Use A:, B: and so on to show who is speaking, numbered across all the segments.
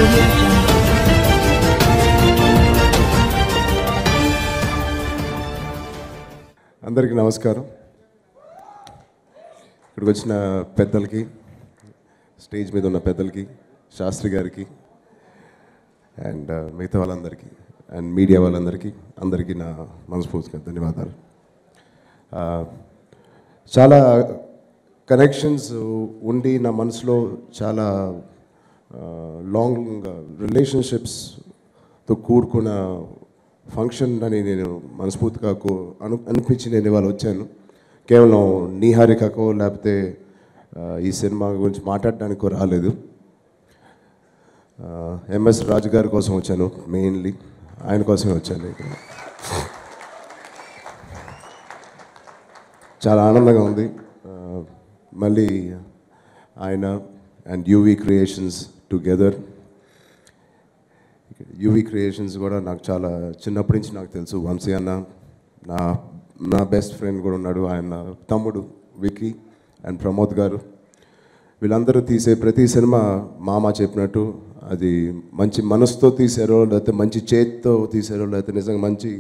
A: audio jungle.
B: అందరికీ నమస్కారం. ఇక్కడికి వచ్చిన పెద్దలకి, స్టేజ్ మీద ఉన్న పెద్దలకి, శాస్త్రి గారికి అండ్ మిగతా వాళ్ళందరికీ అండ్ మీడియా వాళ్ళందరికీ అందరికీ నా మనస్ఫూర్తిగా ధన్యవాదాలు. చాలా కనెక్షన్స్ ఉండి నా మనసులో చాలా లాంగ్ రిలేషన్షిప్స్తో కూడుకున్న ఫంక్షన్ అని నేను మనస్ఫూర్తిగా అనిపించి నేను ఇవాళ వచ్చాను. కేవలం నీహారికకో లేకపోతే ఈ సినిమా గురించి మాట్లాడడానికో రాలేదు. ఎంఎస్ రాజు గారి కోసం వచ్చాను, మెయిన్లీ ఆయన కోసమే వచ్చాను. ఇక్కడ చాలా ఆనందంగా ఉంది. మళ్ళీ ఆయన and UV creations together. UV creations కూడా నాకు చాలా చిన్నప్పటి నుంచి నాకు తెలుసు. వంశీ అన్న నా బెస్ట్ ఫ్రెండ్ కూడా ఉన్నాడు, ఆయన తమ్ముడు విక్కీ అండ్ ప్రమోద్ గారు. వీళ్ళందరూ తీసే ప్రతి సినిమా మామ చెప్పినట్టు అది మంచి మనసుతో తీసారో లేకపోతే మంచి చేతితో తీసారో లేకపోతే నిజంగా మంచి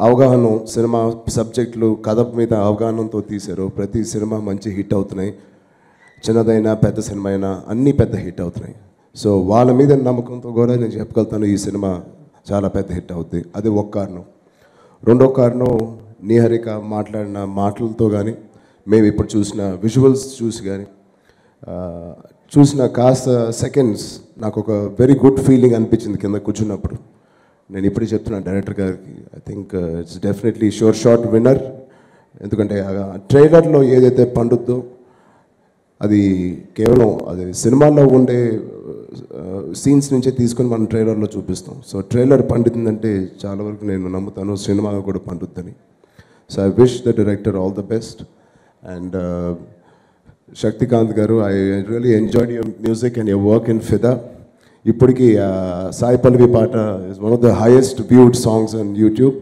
B: అవగాహన సినిమా సబ్జెక్టులు కథ మీద అవగాహనతో తీసారో ప్రతి సినిమా మంచి హిట్ అవుతున్నాయి. చిన్నదైనా పెద్ద సినిమా అయినా అన్నీ పెద్ద హిట్ అవుతున్నాయి. సో వాళ్ళ మీద నమ్మకంతో కూడా నేను చెప్పగలుగుతాను ఈ సినిమా చాలా పెద్ద హిట్ అవుద్ది. అది ఒక కారణం. రెండో కారణం నీహారిక మాట్లాడిన మాటలతో కానీ మేము ఇప్పుడు చూసిన విజువల్స్ చూసి కానీ చూసిన కాస్త సెకండ్స్ నాకు ఒక వెరీ గుడ్ ఫీలింగ్ అనిపించింది కింద కూర్చున్నప్పుడు. నేను ఇప్పుడే చెప్తున్నాను డైరెక్టర్ గారికి, I think it's definitely sure shot winner. ఎందుకంటే ట్రైలర్లో ఏదైతే పండుద్దో అది కేవలం అది సినిమాల్లో ఉండే సీన్స్ నుంచే తీసుకొని మనం ట్రైలర్లో చూపిస్తాం. సో ట్రైలర్ పండుతుందంటే చాలా వరకు నేను నమ్ముతాను సినిమా కూడా పండుద్దని. So I wish the director all the best. And Shaktikanth garu, I really enjoyed your music and your work in Fidaa. ఇప్పటికీ సాయి పల్లవి పాట is one of the highest viewed songs on YouTube.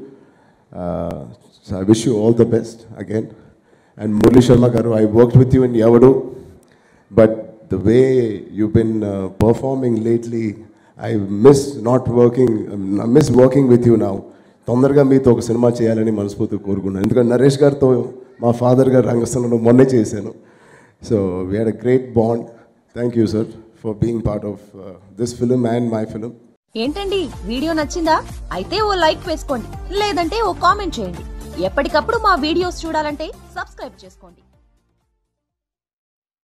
B: So I wish you all the best again. And Murali Sharma garu, I worked with you in Evadu, but the way you've been performing lately, I miss working with you now. తొందరగా మీతో ఒక cinema చేయాలని మనస్ఫూర్తిగా కోరుకున్నాను. ఎందుకంటే నరేష్ గారితో మా father గారు రంగస్థలంలో మొన్నే చేశాను. So we had a great bond. Thank you sir for being part of this film and my film.
C: ఏంటండి వీడియో నచ్చిందా? అయితే ఓ లైక్ వేసుకోండి, లేదంటే ఓ కామెంట్ చేయండి. ఎప్పటికప్పుడు మా వీడియోస్ చూడాలంటే సబ్స్క్రైబ్ చేసుకోండి.